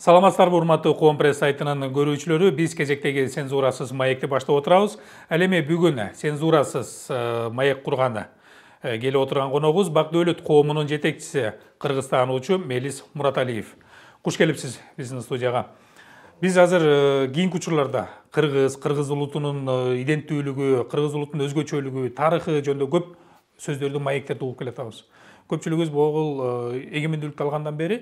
Саламатсыздарбы, урматтуу Коом пресс сайтынын көрүүчүлөрү, биз кезектеги цензурасыз маекти баштап отурабыз. Ал эми бүгүн цензурасыз маек курганы келип отурган коногубуз Бак-Дөөлөт коомунун жетекчиси кыргызстануучу Мелис Мураталиев. Куш келипсиз биздин студияга. Биз азыр кийинки учурларда кыргыз улутунун иденттүүлүгү, кыргыз улутунун өзгөчөлүгү, тарыхы жөнүндө көп сөздөрдү, маектерди угуп келатабыз. Көпчүлүгүбүз бул эгемендүүлүктү алгандан бери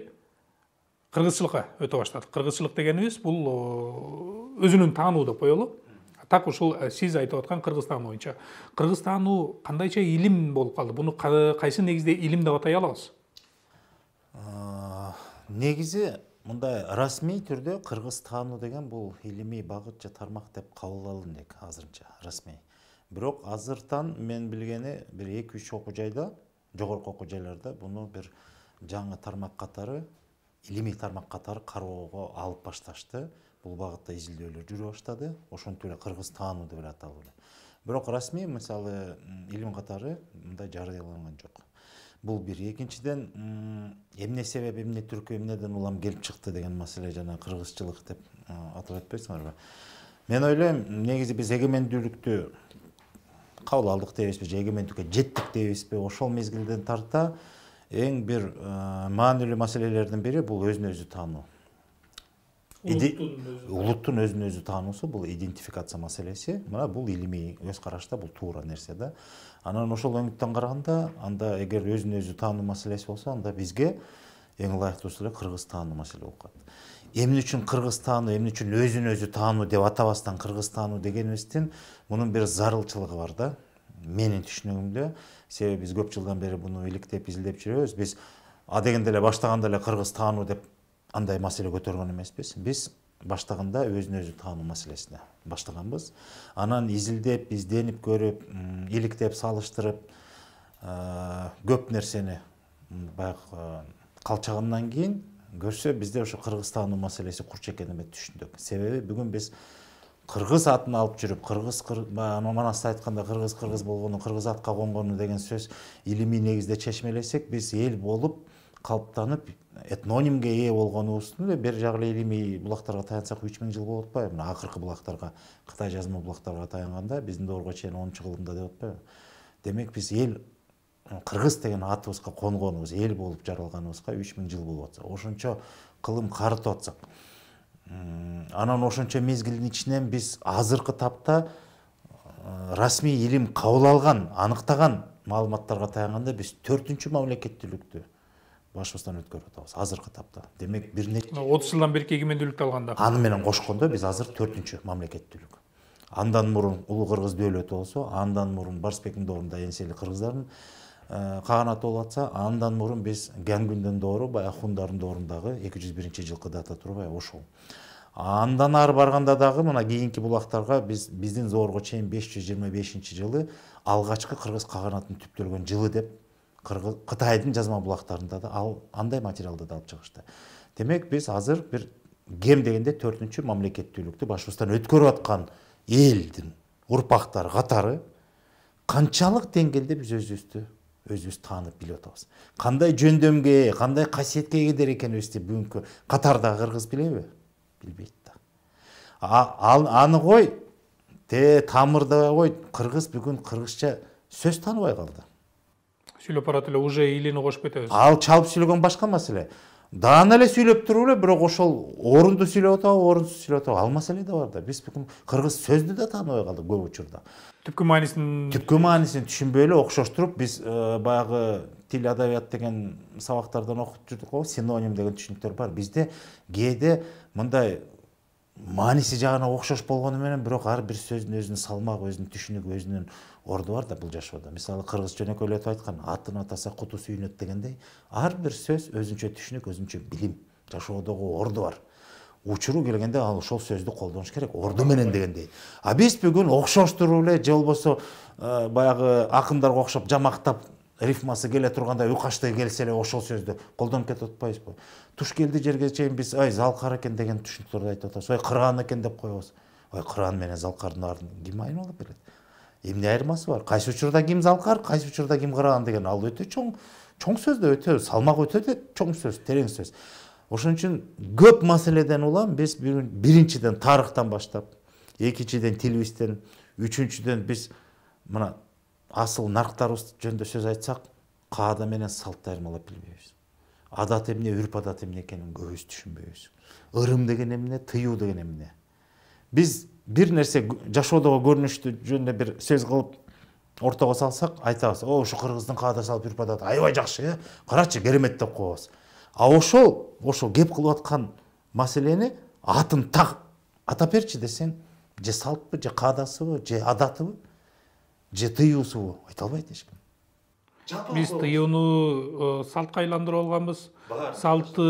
кыргызчылыкка өтө баштадык. Кыргызчылык дегенибиз бул өзүнүн таануу деп коелу. Так ушул сиз айтып аткан Кыргызстан боюнча. Кыргызстануу кандайча илим болуп калды? Буну кайсы негизде илим деп атай алабыз? Негизи мындай расмий түрдө Кыргызстануу деген бул илимий багыт же тармак деп кабыл алынды азырынча расмий. Бирок азыртан мен билгени бир 2-3 окуу жайда, жогорку окуу жайларда буну бир жаңы тармак катары, илимий тармак катары кароого алып башташты. Бул багытта изилдөөлөр жүрө баштады. Ошентип эле Кыргызстануу деп эле аталып эле. Бирок расмий мисалы илим катары мындай жарыяланган жок. Бул бир. Экинчиден эмне себеп, эмне түркү, эмнеден улам келип чыкты деген маселе жана кыргызчылык деп атап өтпөйсүңөрбү? Мен ойлойм, негизи биз эгемендүүлүктү кабыл алдык дейбизби, же эгемендүүлүккө жеттик дейбизби? Ошол мезгилден тарта эң бир маанилүү маселелердин бири бул өзүн өзү таануу. Улуттун өзүн өзү таануусу бул идентификация маселеси. Мына бул илимий өз карашта бул туура нерсе да. Анан ошол өңүттөн караганда, анда эгер өзүн өзү таануу маселеси болсо, анда бизге эң ылайыктуусу эле Кыргызстануу маселе болуп калат. Эмне үчүн Кыргызстануу, эмне үчүн өзүн өзү таануу деп атабастан Кыргызстануу дегенибиздин мунун бир зарылчылыгы бар да. Менин түшүнүгүмдө, себеби биз көп жылдан бери буну иликтеп, изилдеп жүрөбүз. Биз адегенде эле баштаганда эле Кыргызстануу деп андай маселе көтөргөн эмеспиз. Биз баштаганда өзүн өзү таануу маселесине баштаганбыз. Анан изилдеп, изденип көрүп, иликтеп, салыштырып көп нерсени баягы калчагандан кийин көрсө бизде ошо Кыргызстануу маселеси курч экенин түшүндүк. Себеби бүгүн биз кыргыз атын алып жүрүп, кыргыз манасты айтканда кыргыз болгону, кыргыз атка конгону деген сөз илимий негизде чечмелесек, биз эл болуп калыптанып этнонимге ээ болгонубуздун бир жагы эле илимий булактарга таянсак 3000 жыл болуп атпайбы? Мына акыркы булактарга, Кытай жазма булактарга таянганда биздин доорго чейин 10-кылымда деп атпайбы? Демек биз эл кыргыз деген атыбызга конгонубуз, эл болуп жаралганыбызга 3000 жыл болуп атса, ошончо кылым карытып атсак, анан ошончо мезгилдин ичинен биз азыркы тапта расмий илим кабыл алган, аныктаган маалыматтарга таянганда биз 4-үнчү мамлекеттүүлүктү башыбыздан өткөрүп атабыз азыркы тапта. Демек бир нече 30 жылдан берки эгемендүүлүктү алганда. Аны менен кошкондо биз азыр 4-үнчү мамлекеттүүлүк. Андан мурун Улуу Кыргыз дөөлөтү болсо, андан мурун Барсбектин доорунда энсели кыргыздардын каганаты болуп атса, андан мурун биз Гангүндүн доору, баягы хундардын доорундагы 201-жылкы дата турбайбы ошол. Андан ары барганда дагы мына кийинки булактарга биздин доорго чейин 525-жылы алгачкы кыргыз каганатынын түптөлгөн жылы деп Кытайдын жазма булактарында да андай материалды да алып чыгышты. Демек биз азыр бир кем дегенде 4-үнчү мамлекеттүүлүктү башыбыздан өткөрүп аткан элдин урпактары катары канчалык деңгээлде биз өзүбүз таанып билип атабыз. Кандай жөндөмгө, кандай касиетке ээлер экенибизди бүгүнкү катардагы кыргыз билеби? Билбейт да. Аны кой, тамырда кой, кыргыз бүгүн кыргызча сөз тааныбай калды. Сүйлөп барат эле уже илини кошуп кетебиз. Ал чалып сүйлөгөн башка маселе. Даана эле сүйлөп туруп эле, бирок ошол орунду сүйлөп атабы, орунсуз сүйлөп атабы, ал маселе да бар да. Биз бүгүн кыргыз сөздү да тааныбай калдык көп учурда. Түпкү маанисин түшүнбөй эле окшоштуруп биз баягы тил адабият деген сабактардан окуп жүрдүк го, синоним деген түшүнүктөр бар. Бизде кээде мындай мааниси жагына окшош болгону менен, бирок ар бир сөздүн өзүнүн салмагы, өзүнүн түшүнүгү, өзүнүн орду бар да бул жашоодо. Мисалы кыргыз жөнөкөйлөтүп айткан атын атаса куту сүйүнөт дегендей, ар бир сөз өзүнчө түшүнүк, өзүнчө билим, жашоодогу орду бар. Учуру келгенде ал ошол сөздү колдонуш керек, орду менен дегендей. А биз бүгүн окшоштуруп эле же болбосо баягы акындарга окшоп жамактап рифмасы келе тургандай уйкаштай келсе эле ошол сөздү колдонуп кетип атпайбызбы? Туш келди жерге чейин биз залкар экен деген түшүнүктөрдү айтып атабыз. Кыран экен деп коебуз. Кыран менен залкардын арын ким айырып алып берет? Эмне айырмасы бар? Кайсы учурда ким залкар, кайсы учурда ким кыран деген ал өтө чоң сөз да, өтө салмагы өтө чоң сөз, терең сөз. Ошон үчүн көп маселеден улам биз биринчиден тарыхтан баштап, экинчиден тилибизден, үчүнчүдөн биз мына асыл нарктарыбыз жөнүндө сөз айтсак, каада менен салтты айырмалап билбейбиз. Адат эмне, үрп адат эмне экенин көбүбүз түшүнбөйбүз. Ырым деген эмне, тыюу деген эмне. Биз бир нерсе жашоодогу көрүнүштү жөнүндө бир сөз кылып ортого салсак, айтабыз, о, ушу кыргыздын каада салт үрп адаты аябай жакшы, карачы, керемет деп коебуз. А ошол кеп кылып аткан маселени атын так атап берчи десең, же салтпы, же каадасыбы, же адатыбы, же тыюусубу айта албайт эч ким. Биз тыюуну салтка айландырып алганбыз, салтты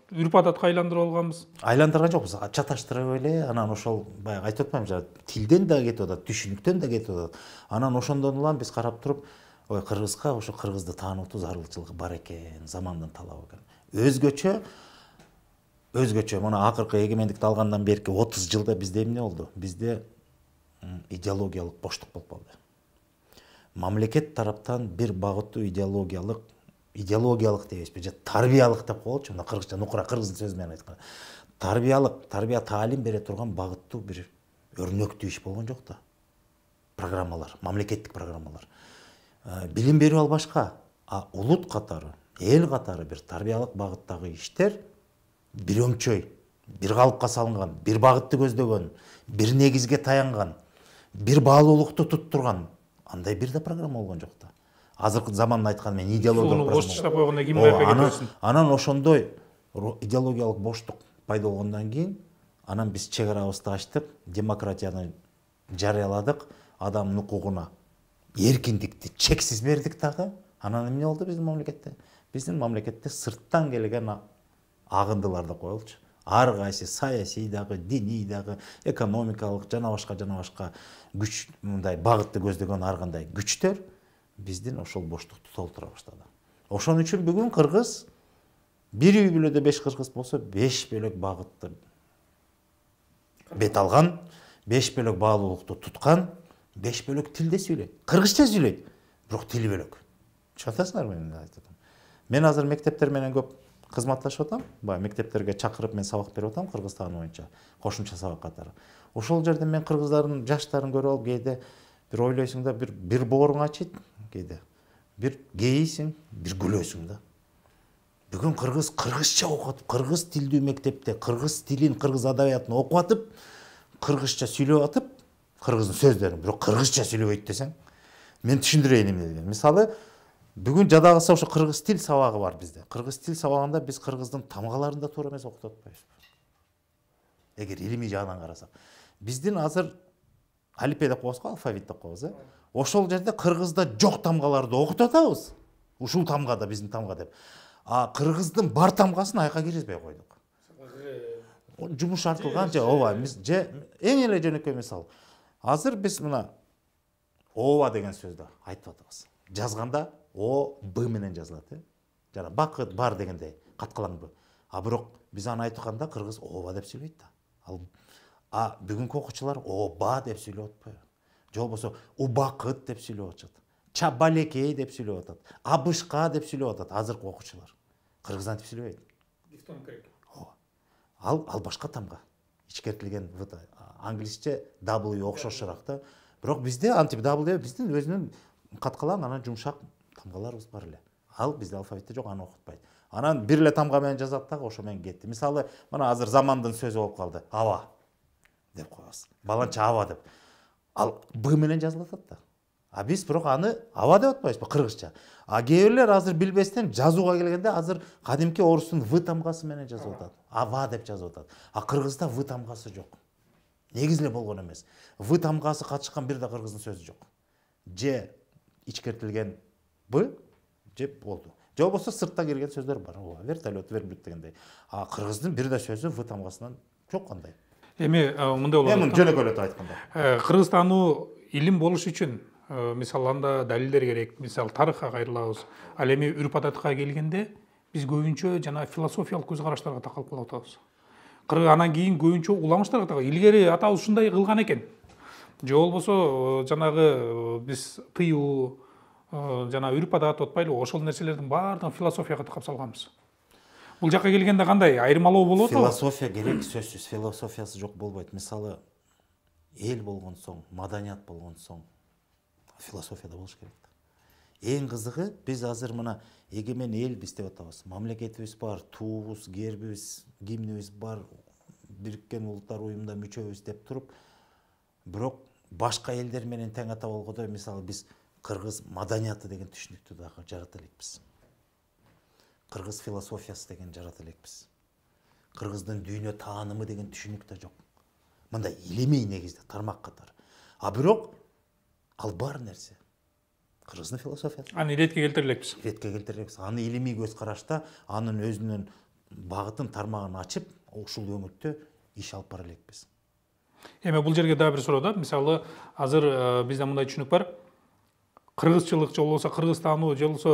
үрп адатка айландырып алганбыз. Айландырган жокпуз, чаташтырып эле, анан ошол баягы айтып атпаймынбы, тилден да кетип атат, түшүнүктөн да кетип атат. Анан ошондон улам биз карап туруп, ой, кыргызга ошо кыргызды таануутуу зарылчылыгы бар экен, замандын талабы экен. Өзгөчө мына акыркы эгемендикти алгандан берки 30 жылда бизде эмне болду? Бизде идеологиялык боштук болуп калды. Мамлекет тараптан бир багыттуу идеологиялык дейбизби, же тарбиялык деп коелучу, мына кыргызча нукура кыргыздын сөзү менен айтканда. Тарбия таалим бере турган багыттуу бир өрнөктүү иш болгон жок да. Программалар, мамлекеттик программалар. Билим берүү ал башка, а улут катары, эл катары бир тарбиялык багыттагы иштер бир өңчөй, бир калыпка салынган, бир багытты көздөгөн, бир негизге таянган, бир баалуулукту туттурган, андай бир да программа болгон жок да. Азыркы заманда айтканда мен идеологиялык боштук койгондон кийин байкы кетесиң. Анан ошондой идеологиялык боштук пайда болгондон кийин, анан биз чек арабызды ачтык, демократияны жарыяладык, адамдын укугуна эркиндикти чексиз бердик дагы. Анан эмне болду биздин мамлекетте? Биздин мамлекетте сырттан келген агындыларды коелучу. Ар кайсы саясий дагы, диний дагы, экономикалык жана башка күч, мындай багытты көздөгөн ар кандай күчтөр биздин ошол боштукту толтура баштады. Ошон үчүн бүгүн кыргыз бир үй бүлөдө 5 кыргыз болсо 5 бөлөк багытты бет алган, 5 бөлөк баалуулукту туткан, 5 бөлөк тилде сүйлөйт. Кыргызча сүйлөйт, бирок тили бөлөк. Түшүнөсүңөрбү мен айтып атам? Мен азыр мектептер менен көп кызматташып атам. Баягы мектептерге чакырып мен сабак берип атам кыргыз тааны боюнча, кошумча сабак катары. Ошол жерде мен кыргыздардын жаштарын көрүп алып, кээде бир ойлойсуң да, бир бооруң ачыйт, кээде бир кейисиң, бир күлөсүң да. Бүгүн кыргыз кыргызча окуп атып, кыргыз тилдүү мектепте кыргыз тилин, кыргыз адабиятын окуп атып, кыргызча сүйлөп атып, кыргыздын сөздөрүн, бирок кыргызча сүйлөбөйт десең, мен түшүндүрөйүн эмне деген. Мисалы, бүгүн жада калса ошо кыргыз тил сабагы бар бизде. Кыргыз тил сабагында биз кыргыздын тамгаларын да туура эмес окутуп атпайбыз. Эгер илимий жагынан карасак, биздин азыр алифбе деп коебуз го, алфавит деп коебуз, ошол жерде кыргызда жок тамгаларды окутуп атабыз. Ушул тамгада биздин тамга деп. А кыргыздын бар тамгасын айка киргизбей койдук. Жумуш артылган же ооба, же эң эле жөнөкөй мисал. Азыр биз мына ооба деген сөздү айтып атабыз. Жазганда о б менен жазылат, жана бакыт бар дегендей каткалаң б. А бирок биз аны айтканда кыргыз ооба деп сүйлөйт да. А бүгүнкү окуучулар оба деп сүйлөп атпайбы? Же болбосо убакыт деп сүйлөп атышат. Чабалекей деп сүйлөп атат. Абышка деп сүйлөп атат азыркы окуучулар. Кыргыз антип сүйлөбөйт. Дифтонг керек. Ал башка тамга. Ичкертилген англисче W окшошураак да. Бирок бизде антип W биздин өзүнүн каткалаң анан жумшак тамгаларыбыз бар эле. Ал бизде алфавитте жок, аны окутпайт. Анан бир эле тамга менен жазат дагы, ошо менен кетти. Мисалы, мына азыр замандын сөзү болуп калды. Аба деп коебуз. Баланча аба деп. Ал б менен жазылат да. А биз бирок аны аба деп атпайбызбы кыргызча. А кээ бирлер азыр билбестен жазууга келгенде азыр кадимки орустун в тамгасы менен жазып атат. Ава деп жазып атат. А кыргызда в тамгасы жок. Негизи эле болгон эмес. В тамгасы катышкан бир да кыргыздын сөзү жок. Же ичкертилген б же болду. Же болбосо сырттан кирген сөздөр бар. Вертолет, верблюд дегендей. А кыргыздын бир да сөзү в тамгасынан жок кандай. Эми мындай болот. Эми жөнөкөйлөтүп айтканда. Кыргыз таануу илим болуш үчүн мисалы анда далилдер керек, мисалы тарыхка кайрылабыз. Ал эми үрп адатка келгенде биз көбүнчө жана философиялык көз караштарга такалып калып атабыз. Анан кийин көбүнчө уламыштарга такалып. Илгери атабыз ушундай кылган экен. Же болбосо жанагы биз тыюу жана үрп адат отпайлы ошол нерселердин баардыгын философияга такап салганбыз. Бул жакка келгенде кандай айырмалоо болот? Философия керек, сөзсүз философиясы жок болбойт. Мисалы, эл болгон соң, маданият болгон соң, философия да болуш керек. Эң кызыгы, биз азыр мына эгемен элбиз деп атабыз. Мамлекетибиз бар, туубуз, гербибиз, гимнибиз бар, Бириккен Улуттар Уюмунда мүчөбүз деп туруп, бирок башка элдер менен тең ата болгондой, мисалы, биз кыргыз маданияты деген түшүнүктү дагы жарата элекпиз. Кыргыз философиясы деген жарата элекпиз. Кыргыздын дүйнө таанымы деген түшүнүк да жок. Мындай илимий негизде тармак катары. А бирок ал бар нерсе. Кыргыздын философиясы. Аны иретке келтире элекпиз. Иретке келтире элекпиз. Аны илимий көз карашта, анын өзүнүн багытын, тармагын ачып, ушул өңүттө иш алып бара элекпиз. Эми бул жерге дагы бир суроо да. Мисалы, азыр бизде мындай түшүнүк бар. Кыргызчылык же болбосо кыргыз таануу же болбосо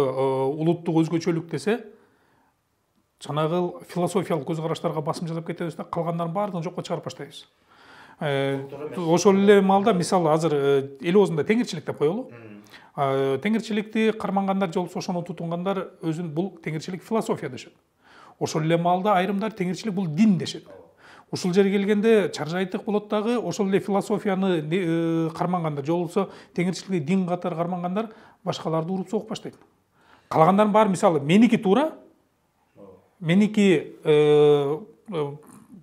улуттук өзгөчөлүк десе, жанагы философиялык көз караштарга басым жасап кетебиз да, калгандарын баардыгын жокко чыгарып баштайбыз. Ошол эле маалда мисалы азыр эл оозунда теңирчилик деп коелу. Теңирчиликти кармангандар же болбосо ошону тутунгандар өзүн бул теңирчилик философия дешет. Ошол эле маалда айрымдар теңирчилик бул дин дешет. Ушул жерге келгенде чаржайтык болот дагы ошол эле философияны кармангандар же болбосо теңирчиликти дин катары кармангандар башкаларды уруп согуп баштайт. Калгандардын баары мисалы меники туура, меники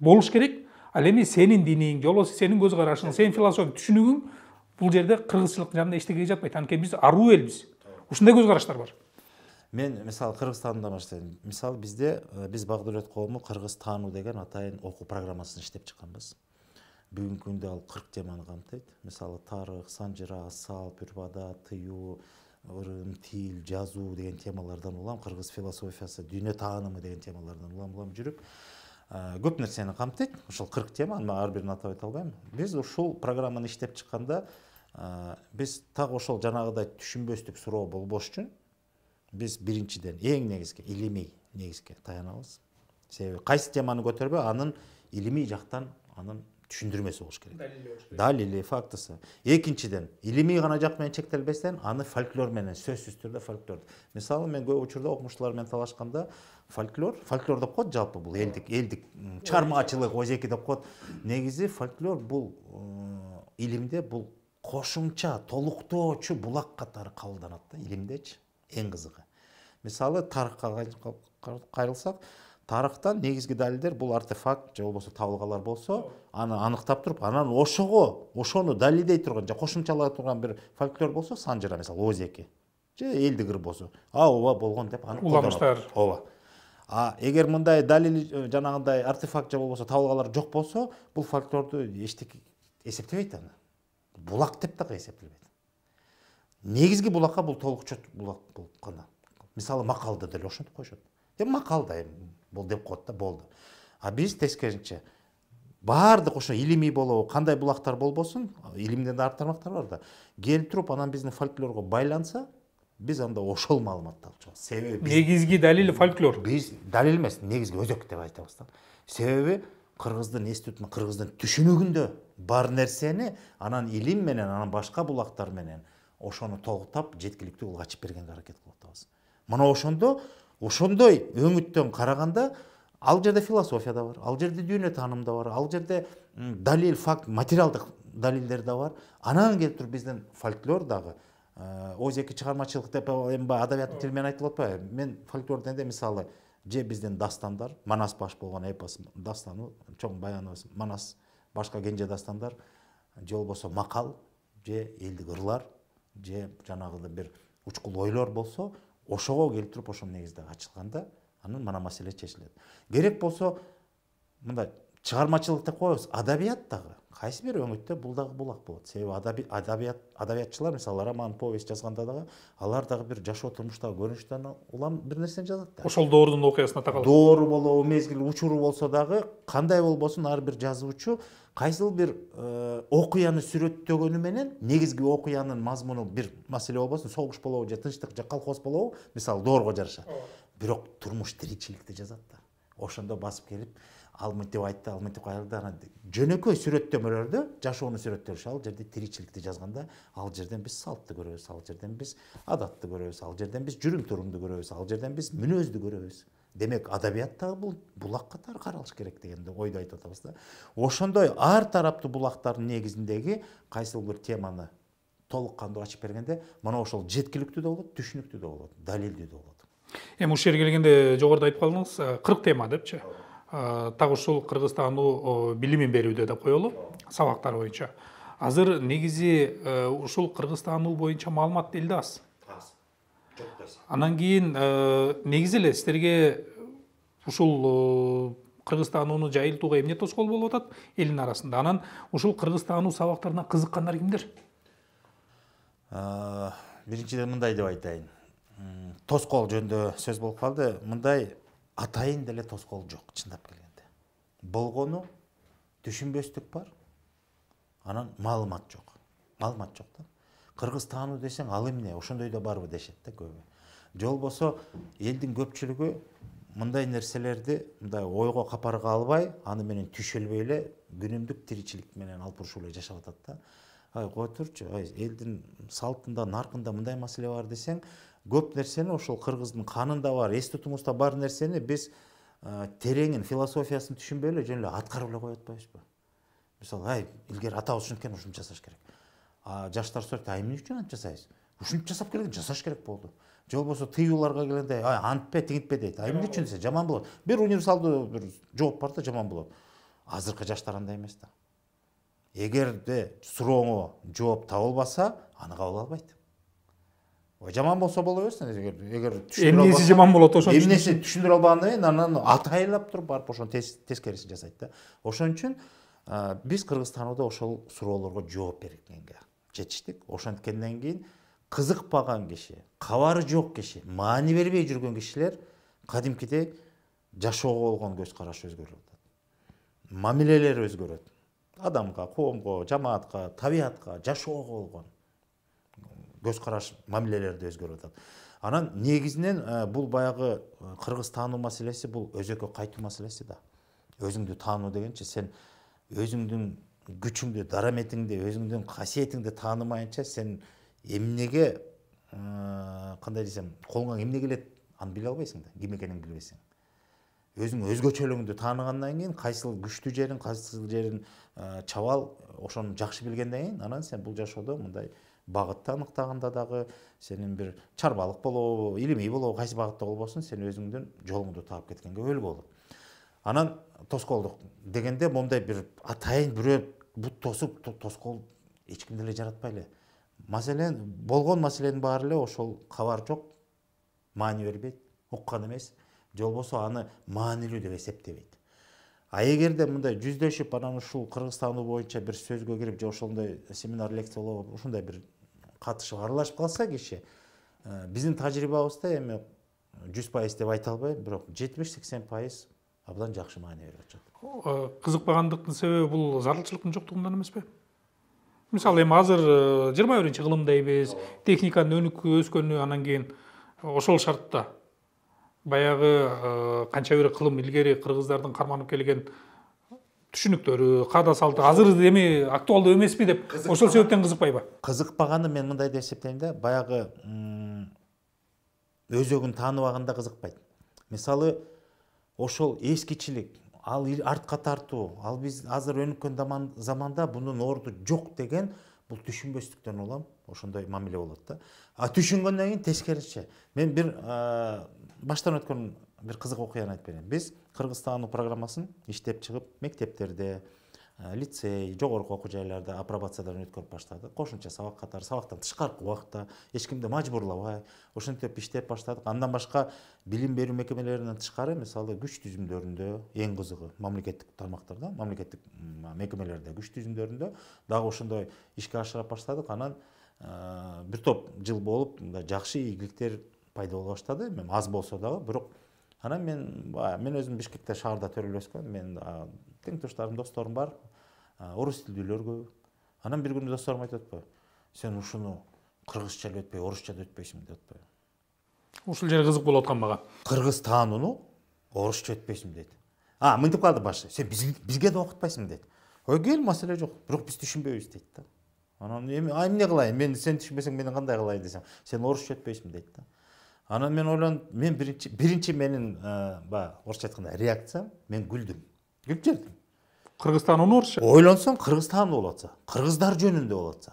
болуш керек, ал эми сенин диниң же болбосо сенин көз карашың, сенин философия түшүнүгүң бул жерде кыргызчылыктын жанында эчтеке жатпайт. Анткени биз аруу элбиз. Ушундай көз караштар бар. Мен мисалы Кыргызстанда баштайм. Мисалы биз Багдөлөт коому кыргыз таануу деген атайын окуу программасын иштеп чыкканбыз. Бүгүнкү күндө ал 40 теманы камтыйт. Мисалы тарых, санжыра, салт, үрп-ада, тыюу, ырым, тил, жазуу деген темалардан улам, кыргыз философиясы, дүйнө таанымы деген темалардан улам жүрүп, көп нерсени камтыйт. Ошол 40 тема, мен ар бирин атап айта албайм. Биз ушул программаны иштеп чыкканда, биз так ошол жанагыдай түшүнбөстүк суроо болбош үчүн биз биринчиден эң негизги илимий негизге таянабыз. Себеби кайсы теманы көтөрбө, анын илимий жактан анын түшүндүрмөсү болуш керек. Далили, фактысы. Экинчиден, илимий гана жак менен чектелбестен, аны фольклор менен, сөзсүз түрдө фольклор. Мисалы, мен көп учурда окумуштуулар менен талашканда, фольклор деп коет жалпы бул элдик чыгармачылык, өзеки деп коет. Негизи фольклор бул илимде бул кошумча, толуктоочу булак катары кабылданат да, илимдечи. Эң кызыгы. Мисалы, тарыхка кайрылсак, тарыхтан негизги далилдер бул артефакт же болбосо табылгалар болсо, аны аныктап туруп, анан ошону далилдей турган же кошумчалай турган бир фольклор болсо, санжыра мисалы өзеки же элдик ыр болсо, ооба болгон деп аны уламыштар. Ооба. Эгер мындай далил жанагындай артефакт же болбосо табылгалар жок болсо, бул фольклорду эчтеке эсептебейт аны. Булак деп дагы эсептелбейт. Негизги булакка бул толукчу булак болуп кана. Мисалы, макалды деле ошентип коюшат. Макалда бул деп коет да, болду. А биз тескерисинче баардык ошо илимий болобу, кандай булактар болбосун, илимден да тармактар бар да. Келип туруп, анан биздин фольклорго байланса, биз анда ошол маалыматты алып чыгабыз. Себеби негизги далили фольклор. Биз далил эмес, негизги өзөк деп айтабыз да. Себеби кыргыздын институтунун, кыргыздын түшүнүгүндө бар нерсени анан илим менен, анан башка булактар менен ошону толуктап, жеткиликтүү кылып ачып бергенге аракет кылып атабыз. Мына ошондой өңүттөн караганда, ал жерде философия да бар, ал жерде дүйнө таанымы да бар, ал жерде далил, факт, материалдык далилдер да бар. Анан келип туруп биздин фольклор дагы өзеки чыгармачылык деп эми адабияттын тили менен айтылып атпайбы? Мен фольклор дегенде мисалы же биздин дастандар, Манас баш болгон эпос дастаны, чоң баяныбыз Манас, башка кенже дастандар, же болбосо макал, же элдик ырлар, же жанагыдай бир учкул ойлор болсо, ошого келип туруп ошонун негизде ачылганда, анын мына маселе чечилет. Керек болсо, мындай чыгармачылык деп коебуз, адабият дагы кайсы бир өңүттө бул дагы булак болот. Себеби адабиятчылар мисалы роман, повесть жазганда дагы алар дагы бир жашоо турмуштагы көрүнүштөн улам бир нерсени жазат да. Ошол доордун окуясына такалып. Доору болобу, мезгил, учуру болсо дагы, кандай болбосун ар бир жазуучу кайсыл бир окуяны сүрөттөгөнү менен, негизги окуянын мазмуну бир маселе болбосун, согуш болобу же тынчтык же колхоз болобу, мисалы доорго жараша. Бирок турмуш тиричиликти жазат да. Ошондо басып келип, ал мынтип айтты, ал мынтип кайрылды, анан жөнөкөй сүрөттөмөлөрдө жашоону сүрөттөш, ал жерде тиричиликти жазганда, ал жерден биз салтты көрөбүз, ал жерден биз адатты көрөбүз, ал жерден биз жүрүм турумду көрөбүз, ал жерден биз мүнөздү көрөбүз. демек адабияттагы бул булак катары каралыш керек дегенди ойду айтып атабыз да. Ошондой ар тараптуу булактардын негизиндеги кайсыл бир теманы толук кандуу ачып бергенде мына ошол жеткиликтүү да болот, түшүнүктүү да болот, далилдүү да болот. Эми ушул жерге келгенде жогоруда айтып калдыңыз 40 тема депчи. Так ушул Кыргызстануу билимин берүүдө деп коелу, сабактар боюнча. Азыр негизи ушул Кыргызстануу боюнча маалымат элде аз. Анан кийин негизи эле силерге ушул Кыргызстанууну жайылтууга эмне тоскоол болуп атат элдин арасында? Анан ушул Кыргызстануу сабактарына кызыккандар кимдер? Биринчиден мындай деп айтайын. Тоскоол жөнүндө сөз болуп калды. Мындай атайын деле тоскоол жок, чындап келгенде. Болгону түшүнбөстүк бар. Анан маалымат жок. Маалымат жок да. Кыргызстануу десең ал эмне, ошондой да барбы дешет да көбү. Же болбосо элдин көпчүлүгү мындай нерселерди мындай ойго капарга албай, аны менен түшөлбөй эле күнүмдүк тиричилик менен алып урушуп эле жашап атат да. Кой турчу, элдин салтында, наркында мындай маселе бар десең, көп нерсени ошол кыргыздын канында бар, эс тутумубузда бар нерсени биз тереңин, философиясын түшүнбөй эле жөн эле аткарып эле коюп атпайбызбы? Мисалы, илгери атабыз ушинткен ушинтип жасаш керек. Жаштар сурайт, эмне үчүн антип жасайбыз? Ушинтип жасап келген, жасаш керек болду. Же болбосо тыюуларга келгенде, антпе, тигинтпе дейт. Эмне үчүн десе, жаман болот. Бир универсалдуу бир жооп бар да, жаман болот. Азыркы жаштар андай эмес да. Эгерде сурооңо жооп табылбаса, аны кабыл албайт. Жаман болсо боло берсин, эгер эмнеси жаман болот ошон үчүн. Эмнеси түшүндүрө албагандан кийин анан атайлап туруп барып ошонун тескерисин жасайт да. Ошон үчүн биз Кыргызстанда ошол суроолорго жооп бергенге жетиштик. Ошонткенден кийин кызыкпаган киши, кабары жок киши, маани бербей жүргөн кишилер кадимкидей жашоого болгон көз карашы өзгөрүп атат. Мамилелери өзгөрөт. Адамга, коомго, жамаатка, табиятка, жашоого болгон көз караш, мамилелери өзгөрүп атат. Анан негизинен бул баягы Кыргызстануу маселеси бул өзөккө кайтуу маселеси да. Өзүңдү таануу дегенчи сен өзүңдүн күчүңдү, дараметиңди, өзүңдүн касиетиңди таанымайынча сен эмнеге кандай десем, колуңан эмне келет, аны биле албайсың да, ким экенин билбесең. Өзүң өзгөчөлүгүңдү тааныгандан кийин, кайсыл күчтүү жерин, кайсыл жерин чабал, ошону жакшы билгенден кийин, анан сен бул жашоодо мындай багытты аныктаганда дагы сенин бир чарбалык болобу, илимий болобу, кайсы багытта болбосун, сен өзүңдүн жолуңду таап кеткенге өлгө болот. Анан тоскоолдук дегенде мондай бир атайын бирөө бут тосуп тоскоол эч ким деле жаратпай эле. Маселен, болгон маселенин баары эле ошол кабар жок, маани бербейт, уккан эмес, же болбосо аны маанилүү деп эсептебейт. Эгерде мындай жүздөшүп, анан ушул Кыргызстануу боюнча бир сөзгө кирип, же ошондой семинар, лекция болуп, ушундай бир катышып, аралашып калса киши, биздин тажрыйбабызда эми 100% деп айта албайм, бирок 70-80% абдан жакшы маани берип атышат. Кызыкпагандыктын себеби бул зарылчылыктын жоктугундан эмеспи? Мисалы эми азыр 21-кылым дейбиз, техниканын өнүкүп өскөнү, анан кийин ошол шартта баягы канча бир кылым илгери кыргыздардын карманып келген түшүнүктөрү, каада салты азыр эми актуалдуу эмеспи деп ошол себептен кызыкпайбы? Кызыкпаганы мен мындай деп эсептейм да, баягы өзөгүн тааныбаганда кызыкпайт. Мисалы, ошол эскичилик, ал артка тартуу, ал биз азыр өнүккөн заманда бунун орду жок деген бул түшүнбөстүктөн улам ошондой мамиле болот да. Түшүнгөндөн кийин тескерисинче. Мен бир баштан өткөн бир кызык окуяны айтып берейин. Биз Кыргызстануу программасын иштеп чыгып, мектептерде, лицей, жогорку окуу жайларда апробациядан өткөрүп баштадык. Кошумча сабак катары, сабактан тышкаркы убакта эч кимди мажбурлабай, ошентип иштеп баштадык. Андан башка билим берүү мекемелеринен тышкары, мисалы, күч түзүмдөрүндө, эң кызыгы мамлекеттик тармактарда, мамлекеттик мекемелерде, күч түзүмдөрүндө дагы ошондой ишке ашыра баштадык. Анан бир топ жыл болуп, жакшы ийгиликтер пайда боло баштады. Эми аз болсо дагы, бирок анан мен өзүм Бишкекте, шаарда төрөлүп өскөм. Мен тең туштарым, досторум бар. Орус тилдүүлөр көп. Анан бир күнү досторум айтып атпайбы? Сен ушуну кыргызча эле өтпөй, орусча да өтпөйсүң деп атпайбы? Ушул жер кызык болуп аткан мага. Кыргыз таанууну орусча өтпөйсүң дейт. Мынтип калды башы. Сен бизге да окутпайсың дейт. Ой, кел, маселе жок. Бирок биз түшүнбөйбүз дейт да. Анан эмне кылайын? Мен сен түшүнбөсөң мен кандай кылайын десем, сен орусча өтпөйсүң дейт да. Анан мен ойландым, мен биринчи менин орусча айтканда реакциям, мен күлдүм. Күлүп жибердим. Кыргызстан орусча. Ойлонсоң Кыргызстан болуп атса, кыргыздар жөнүндө болуп атса,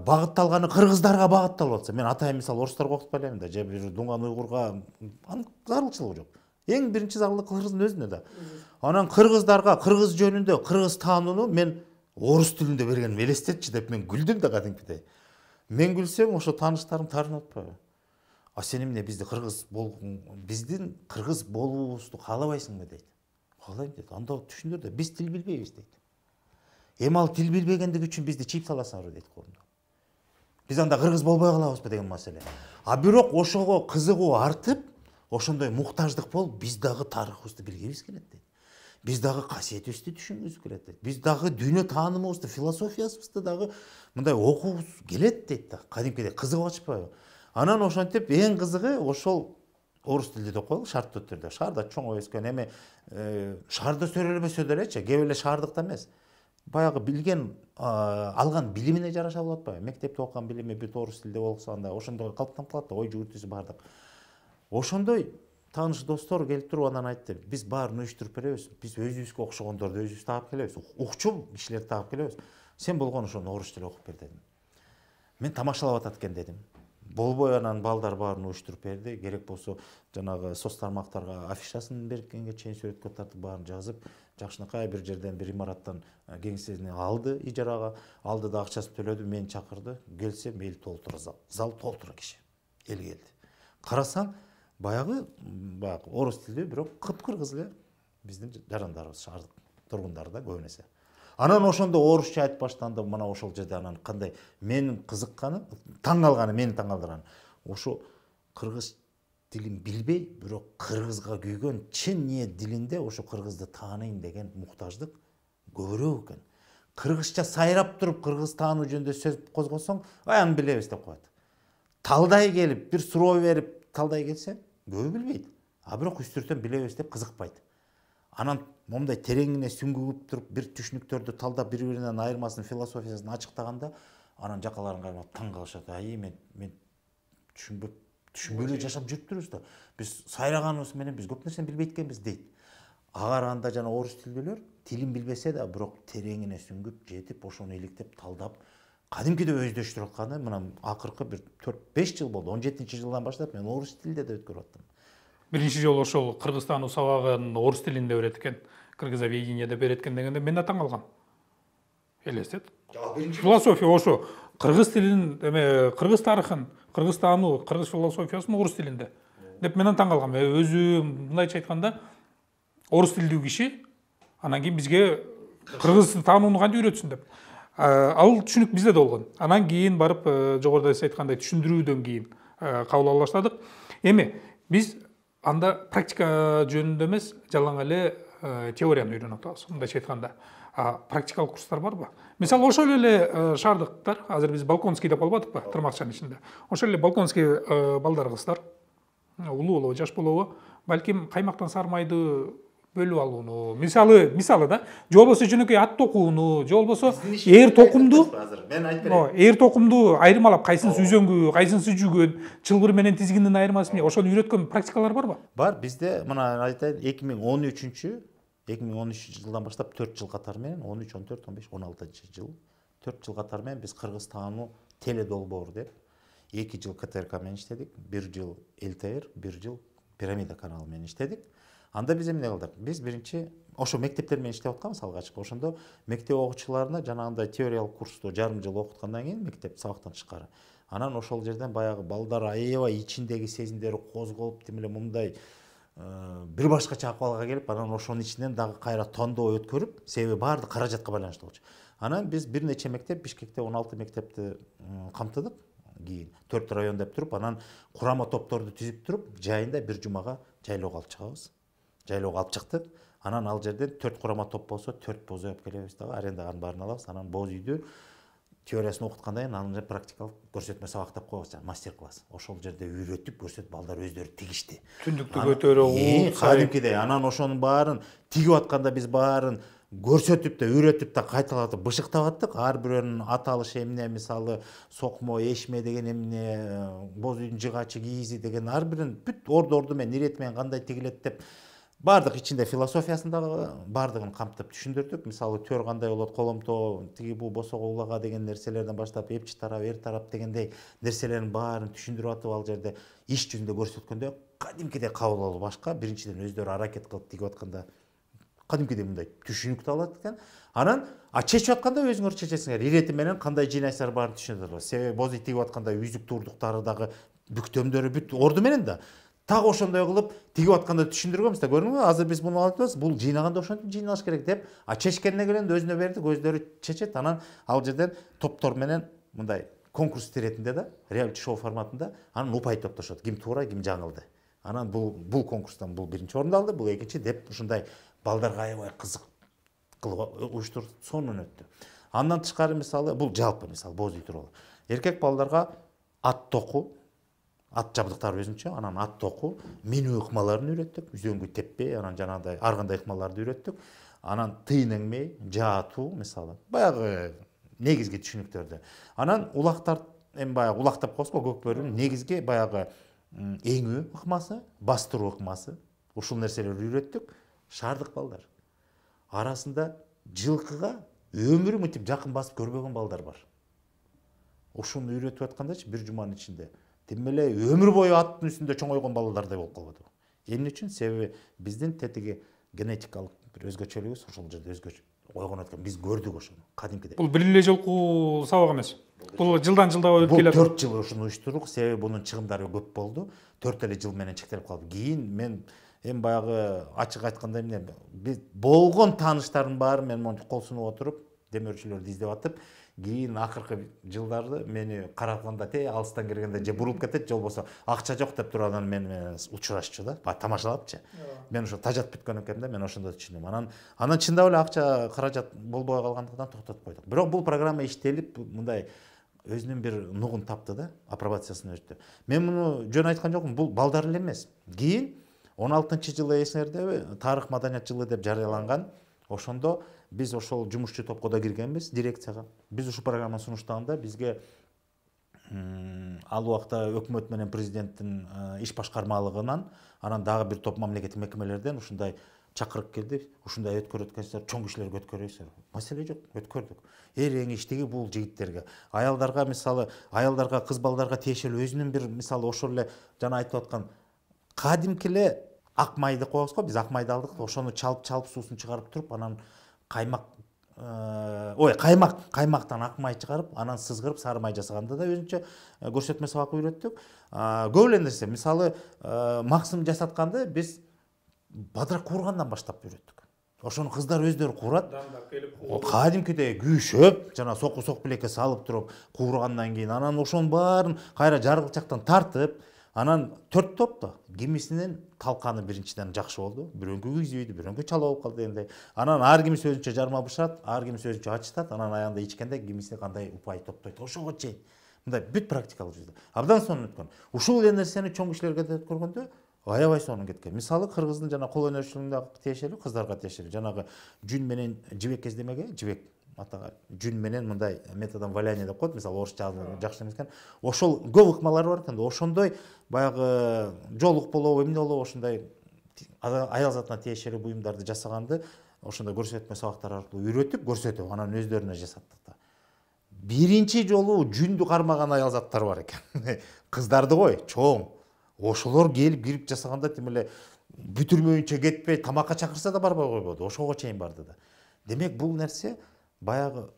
багытталганы кыргыздарга багытталып атса, мен атайын мисалы орустарга окутпай элем да, же бир дуңган уйгурга анын зарылчылыгы жок. Эң биринчи зарылдык кыргыздын өзүнө да. Анан кыргыздарга кыргыз жөнүндө кыргыз таанууну мен орус тилинде бергеним элестетчи деп мен күлдүм да кадимкидей. Мен күлсөм ошо тааныштарым таарынып атпайбы? А сен эмне биздин кыргыз болуубузду каалабайсыңбы дейт. Каалайм дейт. Анда түшүндүр да, биз тил билбейбиз дейт. Эми ал тил билбегендиги үчүн бизди чийип саласыңарбы дейт колумда. Биз анда кыргыз болбой калабызбы деген маселе. А бирок ошого кызыгуу артып, ошондой муктаждык болуп, биз дагы тарыхыбызды билгибиз келет дейт. Биз дагы касиетибизди түшүнгүбүз келет дейт. Биз дагы дүйнө таанымыбызды, философиясыбызды дагы мындай окуубуз келет дейт да. Кадимкидей кызыгып атышпайбы? Анан ошентип эң кызыгы ошол орус тилде деп коелу, шарттуу түрдө. Шаарда чоң өскөн, эми шаарда сөйлөбөсө делечи, кээ эле шаардыкта эмес. Баягы билген, алган билимине жараша болот атпайбы? Мектепте окуган билими бүт орус тилде болсо, анда ошондой калыптанып калат да, ой жүгүртүүсү бардык. Ошондой тааныш достор келип туруп анан айтты, биз баарын уюштуруп беребиз, биз өзүбүзгө окшогондорду өзүбүз таап келебиз, укчул кишилерди таап келебиз. Сен болгону ошону орус тили окуп бер дедим. Мен тамашалап атат экен дедим. Болбой анан балдар баарын уюштуруп берди. Керек болсо жанагы соц тармактарга афишасын бергенге чейин сүрөткө тартып баарын жазып, жакшынакай бир жерден бир имараттан кеңсени алды ижарага, алды да акчасын төлөдү, мени чакырды. Келсем эл толтура зал толтура киши. Эл келди. Карасаң, баягы орус тилдүү, бирок кыпкыргыз эле биздин жарандарыбыз, шаардык тургундары да көбүнесе. Анан ошондо орусча айтып баштанды, мына ошол жерде анан кандай менин кызыкканы, таң калганы, мени таң калтырганы, ошо кыргыз тилин билбей, бирок кыргызга күйгөн чын ниет дилинде ошо кыргызды тааныйм деген муктаждык көбүрөөк экен. Кыргызча сайрап туруп кыргыз таануу жөнүндө сөз козгосоң, аны билебиз деп коет. Талдай келип, бир суроо берип талдай келсе, көбү билбейт. А бирок үстүртөн билебиз деп кызыкпайт. Анан момундай тереңине сүңгүп туруп, бир түшүнүктөрдү талдап, бири-биринен айырмасын, философиясын ачыктаганда, анан жакаларын кайнап таң калышат. Мен түшүнбөй эле жашап жүрүптүрбүз да. Биз сайраганыбыз менен биз көп нерсени билбейт экенбиз дейт. Ага караганда жана орус тилдүүлөр тилин билбесе да, бирок тереңине сүңгүп, жетип, ошону иликтеп, талдап, кадимкиде өздөштүрүп атканы, мына акыркы бир 4-5 жыл болду. 17-жылдан баштап мен орус тилинде да өткөрүп аттым. Биринчи жолу ошол Кыргызстан сабагын орус тилинде берет экен, Кыргызоведениеде берет экен дегенде мен да таң калгам. Элестет. Философия ошо кыргыз тилин, кыргыз тарыхын, Кыргызстануу, кыргыз философиясын орус тилинде деп менен таң калгам. Өзү мындайча айтканда орус тилдүү киши анан кийин бизге кыргыз таанууну кантип үйрөтсүн деп. Ал түшүнүк бизде да болгон. Анан кийин барып жогоруда сиз айткандай түшүндүрүүдөн кийин кабыл ала баштадык. Эми биз анда практика жөнүндө эмес, жалаң эле теорияны үйрөнүп атабыз. Мындайча айтканда, практикалык курстар барбы? Мисалы ошол эле шаардыктар, азыр биз балконский деп албадыкпы, тырмакчанын ичинде. Ошол эле балконский балдар, кыздар, улуу болобу, жаш болобу, балким каймактан сармайды бөлүп алууну, мисалы да, же болбосо жөнөкөй ат токууну, же болбосо эр токумду, мен айтып берейин. Эр токумду айырмалап, кайсынысы үзөңгү, кайсынысы жүгөн, чылбыр менен тизгиндин айырмасын, ошону үйрөткөн практикалар барбы? Бар, бизде мына айтайын, 2013 жылдан баштап 4 жыл катары менен, 13, 14, 15, 16 жыл, 4 жыл катары менен биз кыргыз таануу теледолбоор деп 2 жыл КТРК менен иштедик, 1 жыл ЛТР, 1 жыл Пирамида каналы менен иштедик. Анда биз эмне кылдык? Биз биринчи ошо мектептер менен иштеп аткан, мисалга ачык. Ошондо мектеп окуучуларына жанагындай теориялык курсту жарым жыл окуткандан кийин мектеп сабактан тышкары. Анан ошол жерден баягы балдар аябай ичиндеги сезимдери козголуп, тим эле мындай бир башкача акыбалга келип, анан ошонун ичинен дагы кайра тондоо өткөрүп, себеби баары каражатка байланыштуу болчу. Анан биз бир нече мектеп, Бишкекте 16 мектепти камтыдык. Кийин 4 район деп туруп, анан курама топторду түзүп туруп, жайында бир жумага жайлоого алып чыгабыз. Жайлоого алып чыктык. Анан ал жерден 4 курама топ болсо 4 боз үй алып келебиз дагы, арендаганын баарын алабыз. Анан боз үйдү теориясын окуткандан кийин анын практикалык көрсөтмө сабак деп коебуз, мастер-класс. Ошол жерде үйрөтүп көрсөтүп, балдар өздөрү тигишти. Түндүктү көтөрүп, кадимкидей. Анан ошонун баарын тигип атканда биз баарын көрсөтүп да үйрөтүп да кайталатып бышыктап аттык. Ар бирөөнүн аталышы эмне, мисалы сокмо, эшме деген эмне, боз үйдүн жыгачы, кийизи деген ар бирин бүт орду менен ирети менен кандай тигилет деп бардык ичинде философиясын дагы бардыгын камтып түшүндүрдүк. Мисалы төр кандай болот, коломто, тиги бул босого улага деген нерселерден баштап эпчи тарап, эр тарап дегендей нерселердин баарын түшүндүрүп атып ал жерде иш жүзүндө көрсөткөндө кадимкидей кабыл алуу башка. Биринчиден өздөрү аракет кылып тигип атканда кадимкидей мындай түшүнүктүү алат экен. Анан чечип атканда өзүңөр чечесиңер. Ирети менен кандай жыйнайсыңар баарын түшүнөт. Себеби боз үй тигип атканда үзүк турдуктары дагы бүктөмдөрү бүт орду менен да. Так ошондой кылып тигип атканда түшүндүргөнбүз да. Көрдүңүзбү? Азыр биз муну алып атабыз. Бул жыйнаганда ошентип жыйналыш керек деп. Чечкенине келгенде өзүнө бердик, өздөрү чечет. Анан ал жерден топтор менен мындай конкурс иретинде да, реалити шоу форматында анан упай топтошот. Ким туура, ким жаңылды. Анан бул конкурстан бул биринчи орунду алды, бул экинчи деп ушундай балдарга аябай кызык кылып уюштуруп сонун өттү. Андан тышкары мисалы бул жалпы мисалы боз үй тууралуу. Эркек балдарга ат току, ат жабдыктары өзүнчө, анан ат току, менүү ыкмаларын үйрөттүк. Үзөңгү теппей, анан жанагындай ар кандай ыкмаларды үйрөттүк. Анан тыйын эңмей, жаатуу мисалы. Баягы негизги түшүнүктөрдү. Анан улактар эми баягы улактап коебуз го көк бөрүнүн негизги баягы эңүү ыкмасы, бастыруу ыкмасы. Ушул нерселерди үйрөттүк. Шаардык балдар. Арасында жылкыга өмүрү мынтип жакын басып көрбөгөн балдар бар. Ушуну үйрөтүп аткандачы бир жуманын ичинде. Тим эле өмүр бою аттын үстүндө чоңойгон балдардай болуп калбады. Эмне үчүн? Себеби биздин тетиги генетикалык бир өзгөчөлүгүбүз ошол жерде өзгөчө койгон экен. Биз көрдүк ошону кадимкидей. Бул бир эле жолку сабак эмес. Бул жылдан жылга өтүп келе Бул 4 жыл ушуну уюштурук. Себеби бунун чыгымдары көп болду. 4 эле жыл менен чектелип калды. Кийин мен эми баягы ачык айтканда эмне биз болгон тааныштардын баары мен монтип кол сунуп отуруп демөөрчүлөрдү издеп атып, кийин акыркы жылдарды мени каратканда алыстан келгенде же бурулуп кетет, же болбосо акча жок деп туруп анан мени учурашчу да, тамашалапчы. Мен ошо тажат бүткөн экенмин да, мен ошондо түшүндүм. Анан чындап эле акча каражат болбой калгандыктан токтотуп койдук. Бирок бул программа иштелип мындай өзүнүн бир нугун тапты да, апробациясын өттү. Мен муну жөн айткан жокмун, бул балдар эле эмес. Кийин 16-жылы эсиңердеби, тарых маданият жылы деп жарыяланган. Ошондо биз ошол жумушчу топко да киргенбиз, дирекцияга. Биз ушул программа сунуштаганда бизге ал убакта өкмөт менен президенттин иш башкармалыгынан, анан дагы бир топ мамлекеттик мекемелерден ушундай чакырык келди. Ушундай өткөрөт экенсиздер, чоң кишилерге өткөрөйсүздөр. Маселе жок, өткөрдүк. Эрең иштеги бул жигиттерге. Аялдарга мисалы, аялдарга, кыз балдарга тиешелүү өзүнүн бир мисалы ошол эле жана айтып аткан кадимки эле ак майды коебуз го, биз ак майды алдык, ошону чалып суусун чыгарып туруп, анан каймактан ак май чыгарып, анан сызгырып сары май жасаганда да өзүнчө көрсөтмө сабак үйрөттүк. Көп эле нерсе, мисалы максым жасатканды биз бадырак куургандан баштап үйрөттүк. Ошону кыздар өздөрү куурат. Кадимкидей күйшөп, жана соку белекке салып туруп куургандан кийин анан ошонун баарын кайра жаргылчактан тартып, анан 4 топ да кимисинин талканы биринчиден жакшы болду. Бирөөнкү күйзүйдү, бирөөнкү чала болуп калды дегендей. Анан ар кимиси өзүнчө жарма бышат, ар кимиси өзүнчө ачытат, анан аягында ичкенде кимиси кандай упай топтойт. Ошого чейин мындай бүт практикалык жүздө. Абдан сонун өткөн. Ушул эле нерсени чоң кишилерге да өткөргөндө аябай сонун кеткен. Мисалы кыргыздын жана кол өнөрчүлүгүнө тиешелүү, кыздарга тиешелүү. Жанагы жүн менен жибек кездемеге, жибек атага жүн менен мындай методон валяние деп коет. Мисалы орусча жакшы эмес экен. Ошол көп ыкмалары бар экен. Ошондой баягы жолук болобу, эмне болобу ошондой аял затына тиешелүү буюмдарды жасаганды ошондой көрсөтмө сабактар аркылуу үйрөтүп, көрсөтүп, анан өздөрүнө жасаттык да. Биринчи жолу жүндү кармаган аял заттар бар экен. Кыздарды кой, чоң. Ошолор келип кирип жасаганда тим эле бүтүрмөйүнчө кетпей, тамакка чакырса да барбай койбоду. Ошого чейин барды да. Демек бул нерсе баягы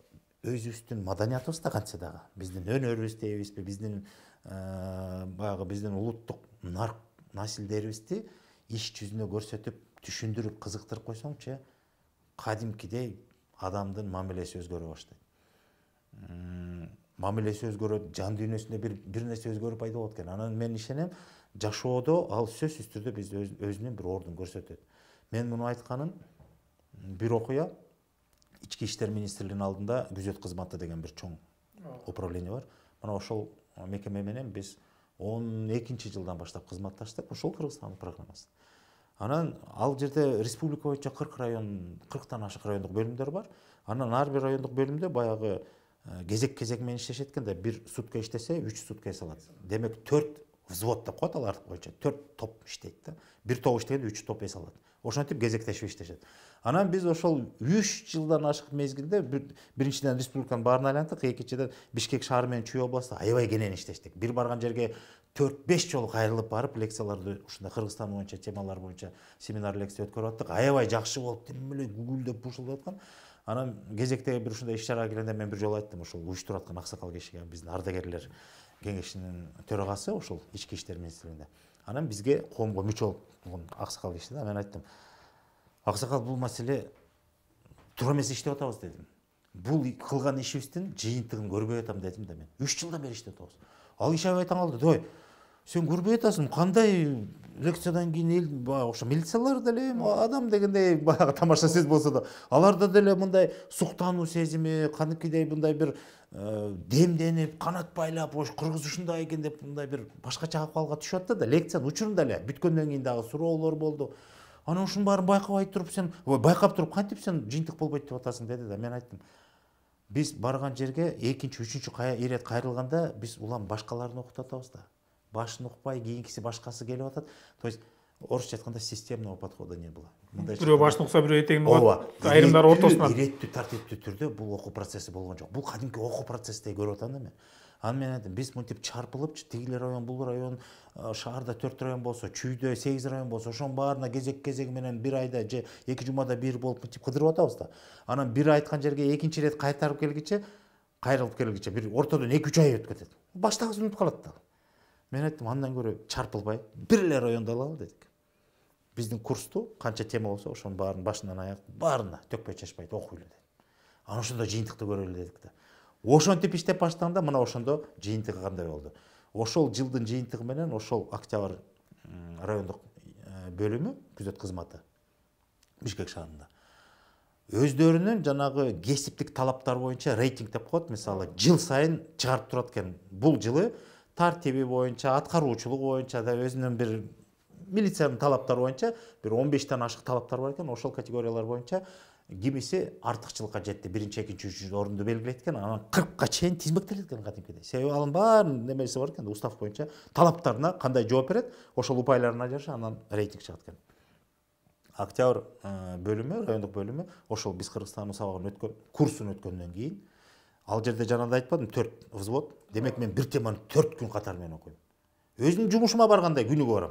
өзүбүздүн маданиятыбыз да кантсе дагы. Биздин өнөрүбүз дейбизби, биздин баягы биздин улуттук населдерибизди иш жүзүнө көрсөтүп, түшүндүрүп, кызыктырып койсоңчу, кадимкидей адамдын мамилеси өзгөрө баштайт. Мамилеси өзгөрөт, жан дүйнөсүндө бир нерсе өзгөрүп пайда болот экен. Анан мен ишенем, жашоодо ал сөзсүз түрдө бизде өзүнүн бир ордун көрсөтөт. Мен муну айтканым бир окуя Ички иштер министрлигинин алдында күзөт кызматы деген бир чоң управление бар. Мына ошол мекеме менен биз 12-жылдан баштап кызматташтык. Ошол Кыргызстандын программасы. Анан ал жерде республика боюнча 40 ашык райондук бөлүмдөр бар. Анан ар бир райондук бөлүмдө баягы кезек менен иштешет экен да, 1 сутка иштесе 3 сутка эсалат. Демек 4 взвод деп коет алар боюнча, 4 топ иштейт да. 1 топ иштегенде 3 топ эсалат. Ошентип кезектешип иштешет. Анан биз ошол 3 жылдан ашык мезгилде биринчиден республиканын баарын айландык, экинчиден Бишкек шаары менен Чүй областу аябай кенен иштештик. Бир барган жерге 4-5 жолу кайрылып барып лекцияларды ушундай Кыргызстан боюнча темалар боюнча семинар лекция өткөрүп аттык. Аябай жакшы болуп, тим эле күгүлдөп бушулуп аткан. Анан кезектеги бир ушундай иш-чарага келгенде мен бир жолу айттым, ошол уюштуруп аткан аксакал кишиге, биздин ардагерлер кеңешинин төрагасы ошол ички иштер министрлигинде. Анан бизге коомго мүчө болгон аксакал киши да, мен айттым, аксакал, бул маселе туура эмес иштеп атабыз дедим. Бул кылган ишибиздин жыйынтыгын көрбөй атам дедим да мен. 3 жылдан бери иштеп атабыз. Ал иш аябай таң калды. Дой, сен көрбөй атасың, кандай лекциядан кийин эл баягы ошо милициялар деле адам дегендей баягы тамаша сөз болсо да, аларда деле мындай суктануу сезими, каныкидей мындай бир демденип, канат байлап, ош Кыргыз ушундай экен деп мындай бир башкача акыбалга түшүп атты да, лекциянын учурунда эле бүткөндөн кийин дагы суроолор болду. Анан ушунун баарын байкабай туруп сен, байкап туруп кантип сен жыйынтык болбойт деп атасың деди да. Мен айттым, биз барган жерге экинчи, үчүнчү ирет кайрылганда биз улам башкаларын окутуп атабыз да. Башын укпай, кийинкиси башкасы келип атат. То есть орусча айтканда системного подхода не было. Бирөө башын укса, бирөө этегин угат, айрымдар ортосунан. Иреттүү, тартиптүү түрдө бул окуу процесси болгон жок. Бул кадимки окуу процессиндей көрүп атам да мен. Анан мен айттым, биз мынтип чарпылып, тигил район, бул район, шаарда 4 район болсо, Чүйдө 8 район болсо, ошонун баарына кезеги менен бир айда же 2 жумада бир болуп мынтип кыдырып атабыз да. Анан бир айткан жерге экинчи ирет кайтарып келгиче, кайрылып келгиче бир ортодон 2-3 ай өтүп кетет. Баштагысы унутуп калат да. Мен айттым, андан көрө чарпылбай бир эле райондо алалы дедик. Биздин курсту канча тема болсо, ошонун баарын башынан аяк баарына төкпөй чачпай окуйлу дедик. Анан ошондо жыйынтыкты көрөлү дедик да. Ошентип иштеп баштаганда мына ошондо жыйынтыгы кандай болду. Ошол жылдын жыйынтыгы менен ошол Октябрь райондук бөлүмү күзөт кызматы Бишкек шаарында өздөрүнүн жанагы кесиптик талаптар боюнча рейтинг деп коет. Мисалы, жыл сайын чыгарып турат экен. Бул жылы тартиби боюнча, аткаруучулук боюнча да өзүнүн бир милициянын талаптары боюнча бир 15тен ашык талаптар бар экен. Ошол категориялар боюнча кимиси артыкчылыкка жетти, 1-чи, 2-чи, 3-чү орунду белгилейт экен. Анан 40ка чейин тизмектелет экен кадимкидей. Себеби анын баарын немеси бар экен, устав боюнча талаптарына кандай жооп берет, ошол упайларына жараша анан рейтинг чыгат экен. Октябрь бөлүмү, райондук бөлүмү ошол биз Кыргызстандын сабагын өткөн, курсун өткөндөн кийин ал жерде жанагындай айтпадым, 4 взвод. Демек мен бир теманы 4 күн катар менен окуйм. Өзүмдүн жумушума баргандай күнүгө барам.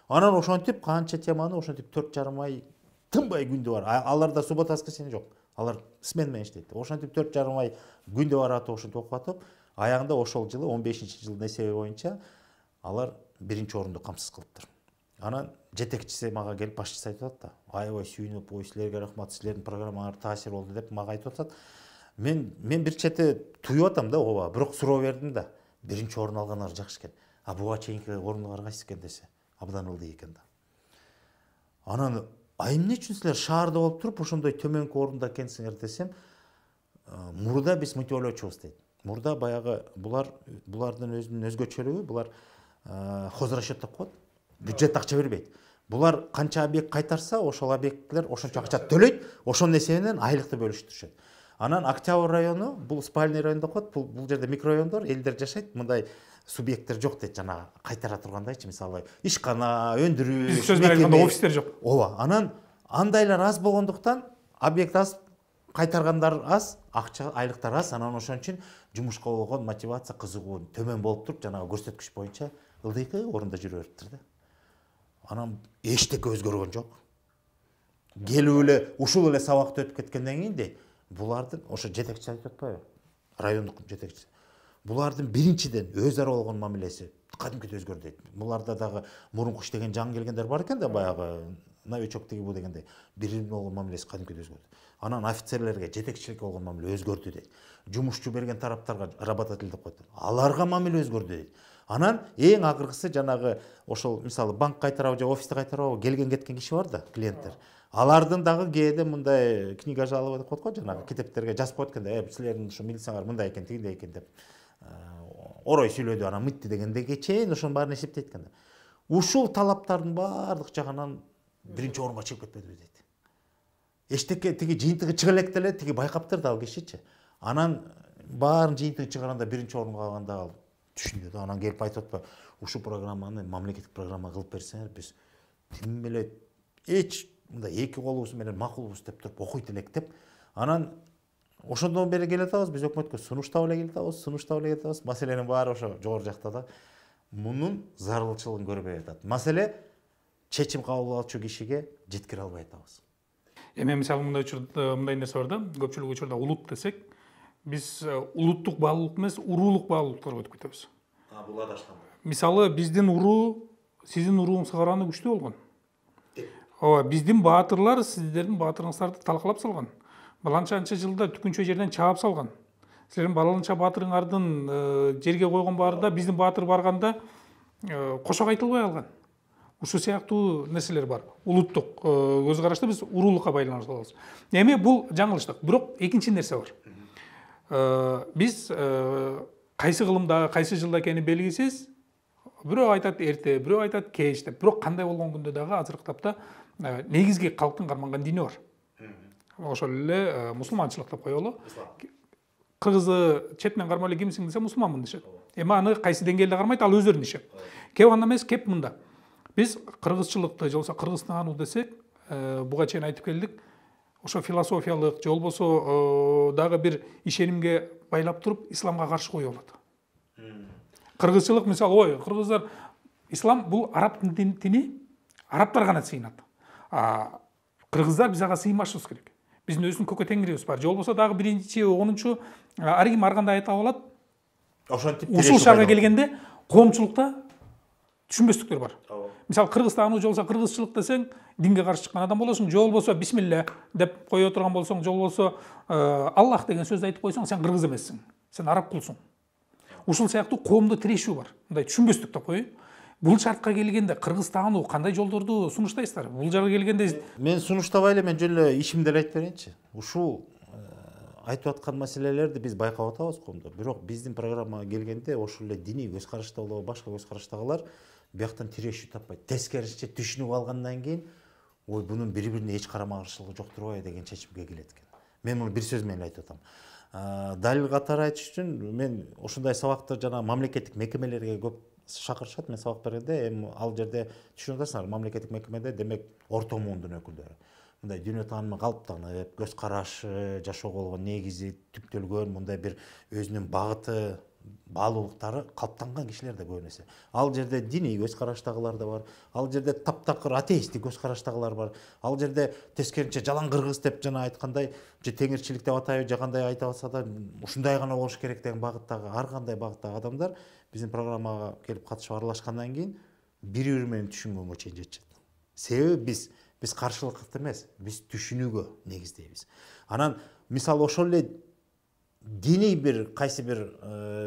Анан ошентип канча теманы ошентип 4,5 ай тынбай күндө бар. Аларда суббота воскресенье жок. Алар смен менен иштейт. Ошентип 4,5 ай күндө баратып ошентип окуп атып, аягында ошол жылы 15-жылдын эсеби боюнча алар 1-чи орунду камсыз кылыптыр. Анан жетекчиси мага келип, башчысы айтып атат да, аябай сүйүнүп, ой силерге рахмат, силердин программаңар таасир болду деп мага айтып атат. Мен бир чети туюп атам да, ооба, бирок суроо бердим да. 1-чи орун алгандар жакшы экен. А буга чейинки орундар кайсы экен десе, абдан ылдый экен да. Анан эмне үчүн силер шаарда болуп туруп ошондой төмөнкү орунда экенсиңер десем, мурда биз мынтип ойлочубуз дейт. Мурда баягы булардын өзүнүн өзгөчөлүгү, булар хозрасчет деп коет. Бюджет акча бербейт. Булар канча объект кайтарса, ошол объекттер ошончо акча төлөйт, ошонун эсебинен айлыкты бөлүштүрүшөт. Анан Октябрь району, бул спальный район деп коет, бул жерде микрорайондор, элдер жашайт, мындай субъекттер жок дейт, жана кайтара тургандайчы, мисалы, ишкана, өндүрүү, биз сөз менен айтканда офистер жок. Ооба, анан андайлар аз болгондуктан, объект аз, кайтаргандар аз, акча, айлыктар аз, анан ошон үчүн жумушка болгон мотивация, кызыгуу төмөн болуп туруп, жанагы көрсөткүч боюнча ылдыйкы орунда жүрө бериптир да. Анан эчтеке өзгөргөн жок. Келип эле ушул эле сабакты өтүп кеткенден кийин де булардын ошо жетекчиси айтып атпайбы? Райондук жетекчиси. Булардын биринчиден өз ара болгон мамилеси кадимкидей өзгөрдү дейт. Буларда дагы мурунку иштеген жаңы келгендер бар экен да, баягы новичок тиги бу дегендей биримдүү болгон мамилеси кадимкидей өзгөрдү. Анан офицерлерге, жетекчиликке болгон мамиле өзгөрдү дейт. Жумушчу берген тараптарга, работатель деп коет. Аларга мамиле өзгөрдү дейт. Анан эң акыркысы жанагы ошол мисалы банк кайтарабы же офисти кайтарабы келген кеткен киши бар да, клиенттер. Алардын дагы кээде мындай книга жалоба деп коет го, жанагы китептерге жазып коет экен да, силердин ушу милицияңар мындай экен, тигиндей экен деп. Орой сүйлөдү, анан мынтти дегендеге чейин ошонун баарын эсептейт экен да. Ушул талаптардын баардык жагынан биринчи орунга чыгып кетпедиби дейт. Эчтеке тиги жыйынтыгы чыга элек деле тиги байкаптыр да ал кишичи. Анан баарын жыйынтыгы чыгарганда биринчи орунга калганда ал түшүндү да. Анан келип айтып атпайбы, ушул программаны мамлекеттик программа кылып берсеңер, биз тим эле эч мындай эки колубуз менен макулбуз деп туруп окуйт элек деп. Анан ошондон бери келатабыз, биз өкмөткө сунуштап эле келатабыз, маселенин баары ошо жогору жакта да. Мунун зарылчылыгын көрбөй атат. Маселе чечим кабыл алчу кишиге жеткире албай атабыз. Эми мисалы мындай нерсе бар да, көпчүлүк учурда улут десек, биз улуттук баалуулук эмес, уруулук баалуулуктарга өтүп кетебиз. Бул адашкан. Мисалы биздин уруу сиздин урууңузга караганда күчтүү болгон. Ооба, биздин баатырлар сиздердин баатырыңыздарды талкалап салган. Баланча жылда түкүнчө жерден чаап салган. Силердин баланча баатырыңардын жерге койгон баарында биздин баатыр барганда кошок айтылбай калган. Ушул сыяктуу нерселер бар. Улуттук көз карашта биз уруулукка байланыштырабыз. Эми бул жаңылыштык. Бирок экинчи нерсе бар. Биз кайсы кылымда, кайсы жылда экени белгисиз. Бирөө айтат эрте, бирөө айтат кеч деп. Бирок кандай болгон күндө дагы азыркы тапта негизги калктын карманган дини бар. Ошол эле мусулманчылык деп коелу. Кыргызы четинен кармай эле кимсиң десе мусулманмын дешет. Эми аны кайсы деңгээлде кармайт, ал өздөрүнүн иши. Кеп анда эмес, кеп мында. Биз кыргызчылыкты же болбосо кыргызстануу десек, буга чейин айтып келдик. Ошо философиялык же болбосо дагы бир ишенимге байлап туруп исламга каршы коюу болот. Кыргызчылык мисалы, ой, кыргыздар ислам бул араб тини, арабтар гана сыйынат. Кыргыздар биз ага сыймашыбыз керек. Биздин өзүнүн көкө теңирибиз бар. Же болбосо дагы 1-чи, 10-чу ар ким ар кандай айта алат. Ошентип ушул шарга келгенде коомчулукта түшүнбөстүктөр бар. Мисалы Кыргызстануу же болбосо кыргызчылык десең, динге каршы чыккан адам болосуң, же болбосо бисмилля деп кое турган болсоң, же болбосо Аллах деген сөздү айтып койсоң, сен кыргыз эмессиң. Сен араб кулсуң. Ушул сыяктуу коомдо тирешүү бар. Мындай түшүнбөстүк деп коеюн. Бул шартка келгенде Кыргызстануу кандай жолдорду сунуштайсыздар? Бул жакка келгенде мен сунуштабай эле, мен жөн эле ишимди эле айтып берейинчи. Ушул айтып аткан маселелерди биз байкап атабыз коомдо. Бирок биздин программага келгенде ошол эле диний көз карашта болобу, башка көз караштагылар бияктан тирешүү таппайт. Тескерисинче түшүнүп алгандан кийин, ой, бунун бири-бирине эч карама каршылыгы жок турбайбы деген чечимге келет экен. Мен муну бир сөз менен айтып атам. Далил катары айтыш үчүн мен ушундай сабакты жана мамлекеттик мекемелерге көп шакырышат. Мен сабак бергенде, эми ал жерде түшүнүп атасыңар, мамлекеттик мекемеде демек орто муундун өкүлдөрү. Мындай дүйнө таанымы калыптанып, көз карашы, жашоого болгон негизи түптөлгөн, мындай бир өзүнүн багыты, баалуулуктары калыптанган кишилер да көбүнесе. Ал жерде диний көз караштагылар да бар. Ал жерде таптакыр атеисттик көз караштагылар бар. Ал жерде тескеринче жалаң кыргыз деп жана айткандай, же теңирчилик деп атайбы, же кандай айта алса да, ушундай гана болуш керек деген багыттагы, ар кандай багыттагы адамдар биздин программага келип катышып аралашкандан кийин бири-бири менен түшүнгөнгө чейин жетишет. Себеби биз каршылыкты эмес, биз түшүнүүгө негиздейбиз. Анан мисалы ошол эле диний бир кайсы бир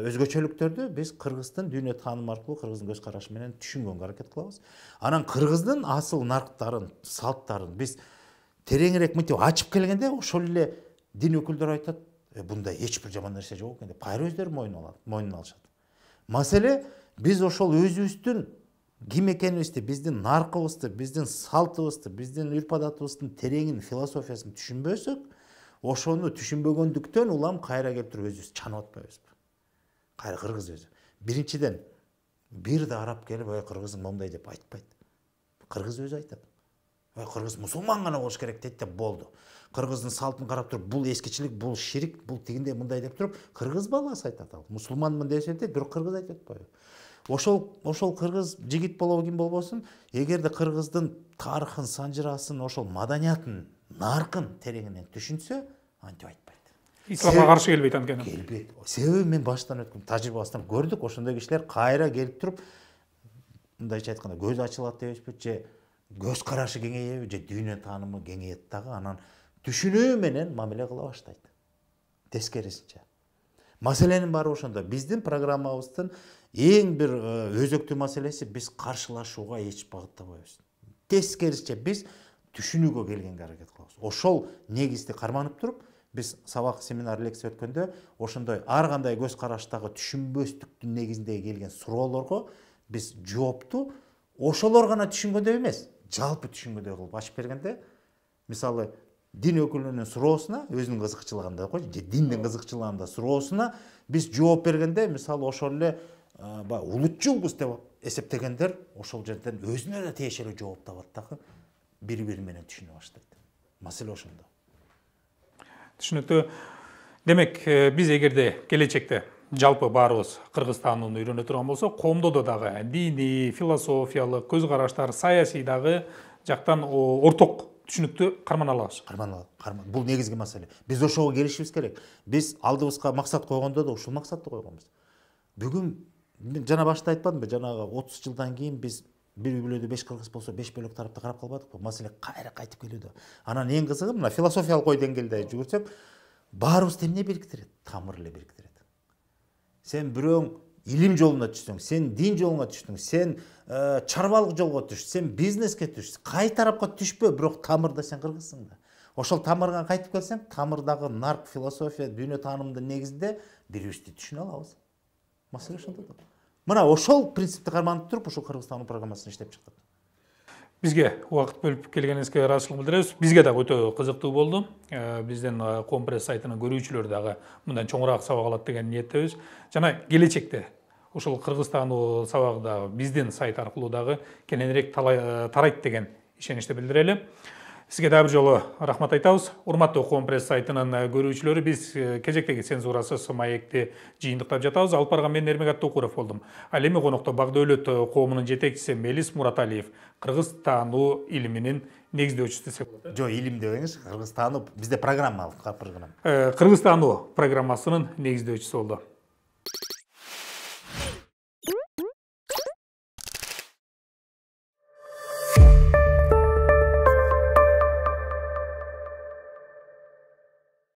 өзгөчөлүктөрдү биз кыргыздын дүйнө таанымы аркылуу, кыргыздын көз карашы менен түшүнгөнгө аракет кылабыз. Анан кыргыздын асыл нарктарын, салттарын биз тереңирээк мынтип ачып келгенде ошол эле дин өкүлдөрү айтат, бундай эч бир жаман нерсе жок экен деп кайра өздөрү мойнуна алышат. Маселе биз ошол өзүбүздүн ким экенибизди, биздин наркыбызды, биздин салтыбызды, биздин үрп-адатыбыздын тереңин, философиясын түшүнбөсөк, ошону түшүнбөгөндүктөн улам кайра келип туруп өзүбүз чанып атпайбызбы? Кайра кыргыз өзү. Биринчиден бир да араб келип, ой, кыргызың момундай деп айтпайт. Кыргыз өзү айтат. Ой, кыргыз мусулман гана болуш керек дейт деп болду. Кыргыздын салтын карап туруп, бул эскичилик, бул ширик, бул тигиндей мындай деп туруп, кыргыз баласы айтат ал. Мусулманмын десе дейт, бирок кыргыз айтып атпайбы? Ошол кыргыз жигит болобу ким болбосун, эгерде кыргыздын тарыхын, санжырасын, ошол маданиятын, наркын тереңинен түшүнсө, антип айтпайт. исламга каршы келбейт анткени. Келбейт. Себеби мен баштан өткөн тажрыйбасынан көрдүк, ошондой кишилер кайра келип туруп, мындайча айтканда көз ачылат дебейсизби, же көз карашы кеңейеби, же дүйнө таанымы кеңейет дагы, анан түшүнүү менен мамиле кыла баштайт. Тескерисинче. Маселенин баары ошондо. Биздин программабыздын эң бир өзөктүү маселеси биз каршылашууга эч багыттабайбыз. Тескерисинче биз түшүнүүгө келгенге аракет кылабыз. Ошол негизди карманып туруп, биз сабак, семинар, лекция өткөндө ошондой ар кандай көз караштагы түшүнбөстүктүн негизинде келген суроолорго биз жоопту ошолор гана түшүнгөндөй эмес, жалпы түшүнгөндөй кылып ачып бергенде, мисалы дин өкүлүнүн суроосуна, өзүнүн кызыкчылыгында же диндин кызыкчылыгында суроосуна биз жооп бергенде, мисалы ошол эле улутчулбуз деп эсептегендер ошол жерден өзүнө да тиешелүү жооп табат дагы, бири-бири менен түшүнө баштайт. Маселе ошондо. Түшүнүктүү. Демек, биз эгерде келечекте жалпы баарыбыз кыргыз таанууну үйрөнө турган болсок, коомдодо дагы диний, философиялык көз караштар, саясий дагы жактан орток түшүнүктү кармана алабыз. Бул негизги маселе. Биз ошого келишибиз керек. Биз алдыбызга максат койгондо да ушул максатты койгонбуз. Бүгүн мен жана башта айтпадымбы, жанагы 30 жылдан кийин биз бир үй-бүлөдө 5 кыргыз болсо 5 бөлөк тарапта карап калбадыкпы? Маселе кайра кайтып келүүдө. Анан эң кызыгы мына философиялык ой деңгээлде жүгүрсөк, баарыбызды эмне бириктирет? Тамыр эле бириктирет. Сен бирөөң илим жолуна түшсөң, сен дин жолуна түштүң, сен чарбалык жолго түш, сен бизнеске түш, кай тарапка түшпө, бирок тамырда сен кыргызсың да. Ошол тамырга кайтып келсең, тамырдагы нарк, философия, дүйнө таанымдын негизинде бирибизди түшүнө алабыз. Маселе ошондо да. Мына ошол принципти карманып туруп, ушул Кыргызстан программасын иштеп чыктык. Бизге убакыт бөлүп келгениңизге ыраазычылык билдиребиз. Бизге дагы өтө кызыктуу болду. Бизден Компресс сайтынын көрүүчүлөрү дагы мындан чоңураак сабак алат деген ниеттебиз. Жана келечекте ушул Кыргыз таануу сабагы дагы биздин сайт аркылуу дагы кененирээк тарайт деген ишеничти билдирели. Сизге дагы бир жолу рахмат айтабыз. Урматтуу Компресс сайтынын көрүүчүлөрү, биз кезектеги цензурасыз маекти жыйынтыктап жатабыз. Алып барган мен Эрмек Аттоокуров болдум. Ал эми конокто Бакдөөлөт коомунун жетекчиси Мелис Мураталиев, кыргыз таануу илиминин негиздөөчүсү десек болот. Жок, илим дегениз кыргыз таануу, бизде программа программа. Кыргыз таануу программасынын негиздөөчүсү болду.